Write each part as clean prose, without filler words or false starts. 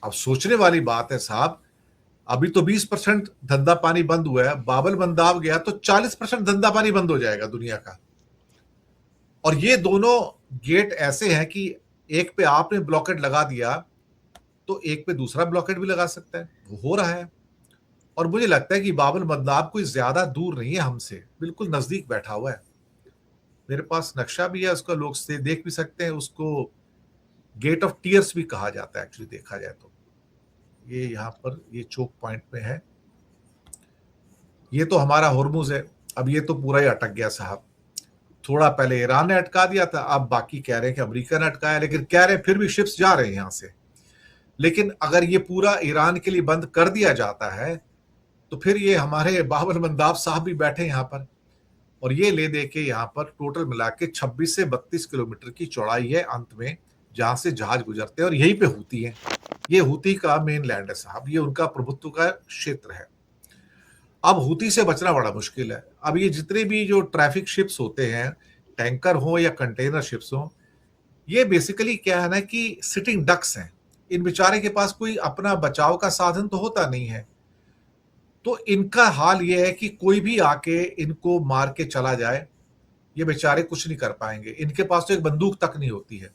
अब सोचने वाली बात है साहब, अभी तो 20% धंधा पानी बंद हुआ है, बाबल मंदाब गया तो 40% धंधा पानी बंद हो जाएगा दुनिया का। और ये दोनों गेट ऐसे हैं कि एक पे आपने ब्लॉकेट लगा दिया तो एक पे दूसरा ब्लॉकेट भी लगा सकता है, वो हो रहा है। और मुझे लगता है कि बाबल मंदाब कोई ज्यादा दूर नहीं है हमसे, बिल्कुल नजदीक बैठा हुआ है। मेरे पास नक्शा भी है उसका, लोग से देख भी सकते हैं उसको। गेट ऑफ टीयर्स भी कहा जाता है एक्चुअली देखा जाए तो। ये यहाँ पर ये चोक पॉइंट में है। ये तो हमारा हुर्मुज है। अब ये तो पूरा ही अटक गया साहब। थोड़ा पहले ईरान ने अटका दिया था, अब बाकी कह रहे हैं कि अमेरिका ने अटकाया, लेकिन कह रहे हैं फिर भी शिप्स जा रहे हैं यहां से। लेकिन अगर ये पूरा ईरान के लिए बंद कर दिया जाता है तो फिर ये हमारे बाबर मंदाब साहब भी बैठे यहाँ पर। और ये ले दे के यहाँ पर टोटल मिला के 26 से 32 किलोमीटर की चौड़ाई है अंत में, जहां से जहाज गुजरते हैं। और यहीं पे हूती है, ये हूती का मेन लैंड है साहब, ये उनका प्रभुत्व का क्षेत्र है। अब हूती से बचना बड़ा मुश्किल है। अब ये जितने भी जो ट्रैफिक शिप्स होते हैं, टैंकर हो या कंटेनर शिप्स हो, ये बेसिकली क्या है ना कि सिटिंग डक्स हैं। इन बेचारे के पास कोई अपना बचाव का साधन तो होता नहीं है, तो इनका हाल ये है कि कोई भी आके इनको मार के चला जाए, ये बेचारे कुछ नहीं कर पाएंगे। इनके पास तो एक बंदूक तक नहीं होती है।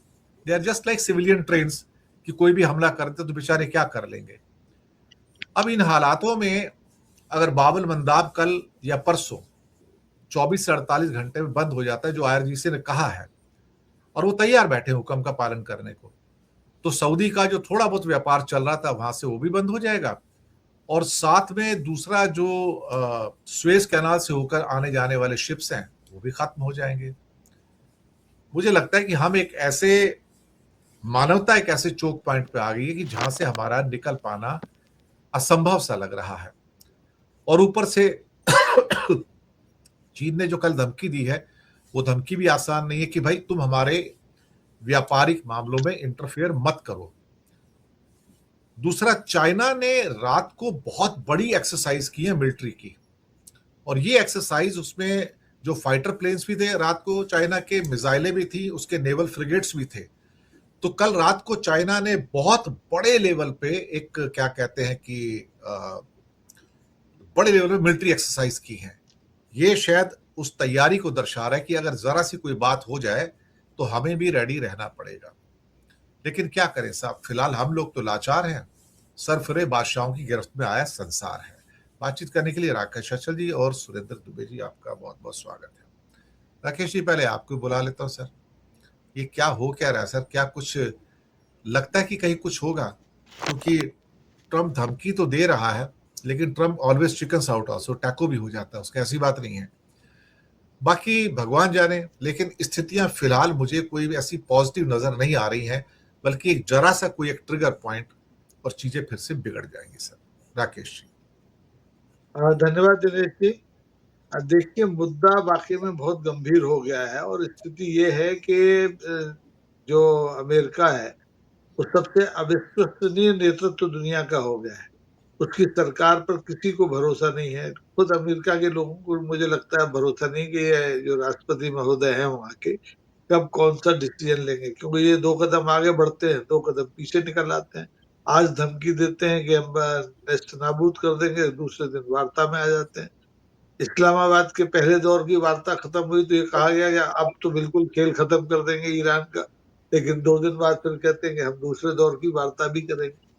They are just like civilian trains, कि कोई भी हमला करते तो बेचारे क्या कर लेंगे। अब इन हालातों में अगर बाबल मंदाब कल या परसों 24 से 48 घंटे में बंद हो जाता है, जो आईआरजीसी ने कहा है, और वो तैयार बैठे हुक्म का पालन करने को, तो सऊदी का जो थोड़ा बहुत व्यापार चल रहा था वहां से वो भी बंद हो जाएगा। और साथ में दूसरा जो स्वेज कैनाल से होकर आने जाने वाले शिप्स हैं वो भी खत्म हो जाएंगे। मुझे लगता है कि हम एक ऐसे मानवता एक ऐसे चोक पॉइंट पे आ गई है कि जहां से हमारा निकल पाना असंभव सा लग रहा है। और ऊपर से चीन ने जो कल धमकी दी है, वो धमकी भी आसान नहीं है कि भाई तुम हमारे व्यापारिक मामलों में इंटरफेयर मत करो। दूसरा, चाइना ने रात को बहुत बड़ी एक्सरसाइज की है मिलिट्री की, और ये एक्सरसाइज उसमें जो फाइटर प्लेन्स भी थे रात को, चाइना के मिसाइलें भी थी, उसके नेवल फ्रिगेट्स भी थे। तो कल रात को चाइना ने बहुत बड़े लेवल पे एक क्या कहते हैं कि बड़े लेवल पे मिलिट्री एक्सरसाइज की है। ये शायद उस तैयारी को दर्शा रहा है कि अगर जरा सी कोई बात हो जाए तो हमें भी रेडी रहना पड़ेगा। लेकिन क्या करें साहब, फिलहाल हम लोग तो लाचार हैं। सरफरे बादशाहों की गिरफ्त में आया संसार है। बातचीत करने के लिए राकेश अचल जी और सुरेंद्र दुबे जी, आपका बहुत बहुत स्वागत है। राकेश जी, पहले आपको बुला लेता हूँ सर। ये क्या हो क्या रहा है सर? क्या कुछ लगता है कि कहीं कुछ होगा? क्योंकि ट्रम्प धमकी तो दे रहा है, लेकिन Trump always chickens out also, taco भी हो जाता है, उसका ऐसी बात नहीं है। बाकी भगवान जाने, लेकिन स्थितियां फिलहाल मुझे कोई भी ऐसी पॉजिटिव नजर नहीं आ रही हैं, बल्कि एक जरा सा कोई एक ट्रिगर पॉइंट और चीजें फिर से बिगड़ जाएंगी सर। राकेश जी। धन्यवाद दिनेश जी। देखिए, मुद्दा वाकई में बहुत गंभीर हो गया है और स्थिति ये है कि जो अमेरिका है वो सबसे अविश्वसनीय नेतृत्व दुनिया का हो गया है। उसकी सरकार पर किसी को भरोसा नहीं है। खुद अमेरिका के लोगों को मुझे लगता है भरोसा नहीं कि ये जो राष्ट्रपति महोदय हैं वहां के कब कौन सा डिसीजन लेंगे, क्योंकि ये 2 कदम आगे बढ़ते हैं, 2 कदम पीछे निकल आते हैं। आज धमकी देते हैं कि हम नेस्तनाबूद कर देंगे, दूसरे दिन वार्ता में आ जाते हैं। इस्लामाबाद के पहले दौर की वार्ता खत्म हुई तो ये कहा गया कि अब तो बिल्कुल खेल खत्म कर देंगे ईरान का, लेकिन 2 दिन बाद फिर कहते हैं कि हम दूसरे दौर की वार्ता भी करेंगे।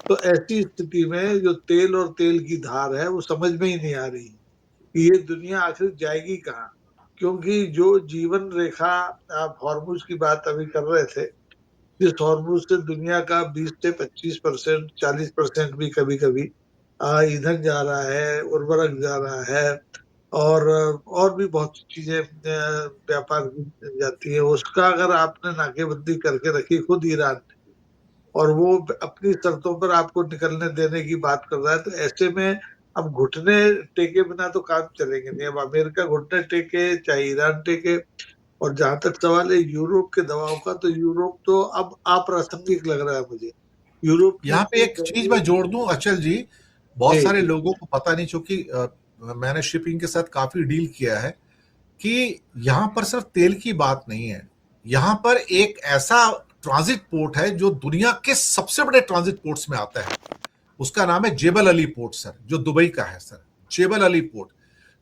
तो ऐसी स्थिति में जो तेल और तेल की धार है वो समझ में ही नहीं आ रही कि ये दुनिया आखिर जाएगी कहाँ। क्योंकि जो जीवन रेखा, आप हॉर्मुज की बात अभी कर रहे थे, जिस हॉर्मुज से दुनिया का 20 से 25%, 40% भी कभी कभी ईंधन जा रहा है, उर्वरक जा रहा है, और भी बहुत सी चीजें व्यापार की जाती है, उसका अगर आपने नाकेबंदी करके रखी खुद ईरान ने, और वो अपनी शर्तों पर आपको निकलने देने की बात कर रहा है, तो ऐसे में अब घुटने टेके बिना तो काम चलेंगे नहीं। अब अमेरिका घुटने टेके चाहे ईरान टेके। और जहां तक सवाल है यूरोप के दबाव का, तो यूरोप तो अब अप्रासंगिक लग रहा है मुझे। यूरोप की यहाँ पे इतनी एक चीज मैं जोड़ दूं अचल जी, जी बहुत सारे जी लोगों को पता नहीं, चूंकि मैंने शिपिंग के साथ काफी डील किया है, कि यहाँ पर सिर्फ तेल की बात नहीं है। यहाँ पर एक ऐसा ट्रांजिट पोर्ट है जो दुनिया के सबसे बड़े ट्रांजिट पोर्ट्स में आता है, उसका नाम है जेबल अली पोर्ट सर, जो दुबई का है सर, जेबल अली पोर्ट।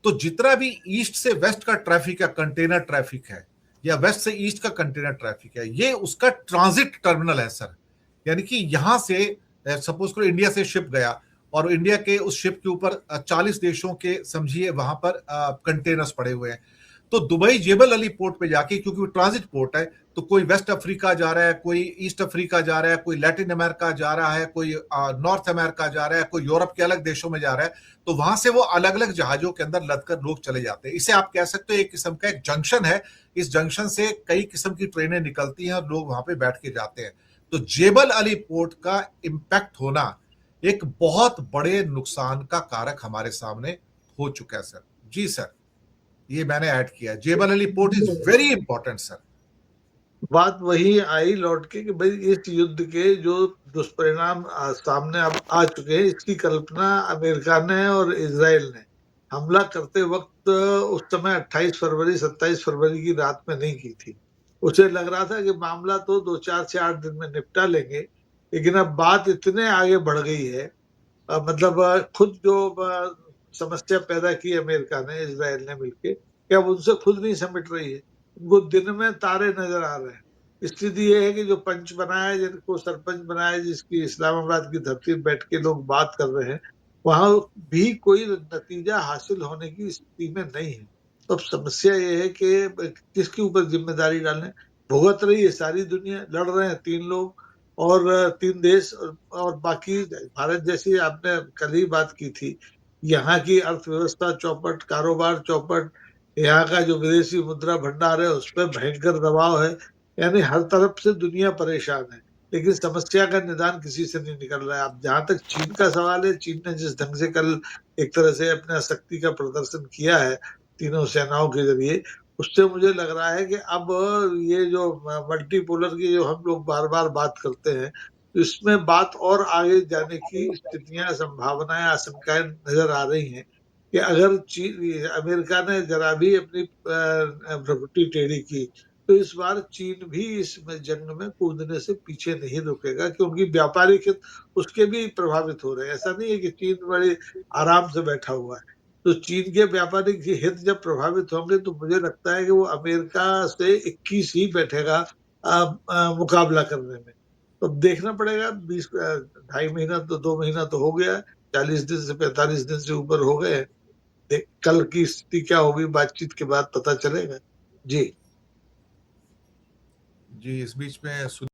तो जितना भी ईस्ट से वेस्ट का ट्रैफिक है, कंटेनर ट्रैफिक है, या वेस्ट से ईस्ट का कंटेनर ट्रैफिक है, ये उसका ट्रांजिट टर्मिनल है सर। यानी कि यहां से सपोज करो इंडिया से शिप गया और इंडिया के उस शिप के ऊपर 40 देशों के समझिए वहां पर कंटेनर्स पड़े हुए हैं। तो दुबई जेबल अली पोर्ट पे जाके, क्योंकि वो ट्रांजिट पोर्ट है, तो कोई वेस्ट अफ्रीका जा रहा है, कोई ईस्ट अफ्रीका जा रहा है, कोई लैटिन अमेरिका जा रहा है, कोई नॉर्थ अमेरिका जा रहा है, कोई यूरोप के अलग देशों में जा रहा है, तो वहां से वो अलग अलग जहाजों के अंदर लदकर लोग चले जाते हैं। इसे आप कह सकते हो एक किस्म का एक जंक्शन है। इस जंक्शन से कई किस्म की ट्रेनें निकलती हैं और लोग वहां पे बैठ के जाते हैं। तो जेबल अली पोर्ट का इंपैक्ट होना एक बहुत बड़े नुकसान का कारक हमारे सामने हो चुका है सर। जी सर, ये मैंने ऐड किया। Jebel Ali port is very important sir. बात वही आई लौट के कि भाई इस युद्ध के जो दुष्परिणाम सामने अब आ चुके हैं, इसकी कल्पना अमेरिका ने और इजराइल ने हमला करते वक्त उस समय 28 फरवरी 27 फरवरी की रात में नहीं की थी। उसे लग रहा था कि मामला तो 2-4 से 8 दिन में निपटा लेंगे, लेकिन अब बात इतने आगे बढ़ गई है। मतलब खुद जो समस्या पैदा की अमेरिका ने, इजराइल ने मिलके, कि अब उनसे खुद नहीं समिट रही है। उनको दिन में तारे नजर आ रहे हैं। स्थिति ये है कि जो पंच बनाया, जिनको सरपंच बनाया, जिसकी इस्लामाबाद की धरती पर बैठ के लोग बात कर रहे हैं, वहां भी कोई नतीजा हासिल होने की स्थिति में नहीं है। तो अब समस्या ये है कि किसके ऊपर जिम्मेदारी डालने। भुगत रही है सारी दुनिया, लड़ रहे हैं 3 लोग और 3 देश, और बाकी भारत जैसी, आपने कल ही बात की थी, यहाँ की अर्थव्यवस्था चौपट, कारोबार चौपट, यहाँ का जो विदेशी मुद्रा भंडार है उस पर भयंकर दबाव है। यानी हर तरफ से दुनिया परेशान है, लेकिन समस्या का निदान किसी से नहीं निकल रहा है। अब जहां तक चीन का सवाल है, चीन ने जिस ढंग से कल एक तरह से अपने शक्ति का प्रदर्शन किया है तीनों सेनाओं के जरिए, उससे मुझे लग रहा है कि अब ये जो मल्टीपोलर की जो हम लोग बार बार बात करते हैं, इसमें बात और आगे जाने की स्थितियां, संभावनाएं, आशंकाएं नजर आ रही हैं कि अगर चीन, अमेरिका ने जरा भी अपनी भ्रुकुटी टेढ़ी की, तो इस बार चीन भी इस जंग में कूदने से पीछे नहीं रुकेगा, क्योंकि व्यापारिक हित उसके भी प्रभावित हो रहे हैं। ऐसा नहीं है कि चीन बड़े आराम से बैठा हुआ है। तो चीन के व्यापारिक हित जब प्रभावित होंगे, तो मुझे लगता है कि वो अमेरिका से 21 ही बैठेगा मुकाबला करने में। तो देखना पड़ेगा। 20 ढाई महीना तो 2 महीना तो हो गया है, 40 दिन से 45 दिन से ऊपर हो गए। कल की स्थिति क्या होगी, बातचीत के बाद पता चलेगा। जी जी, इस बीच में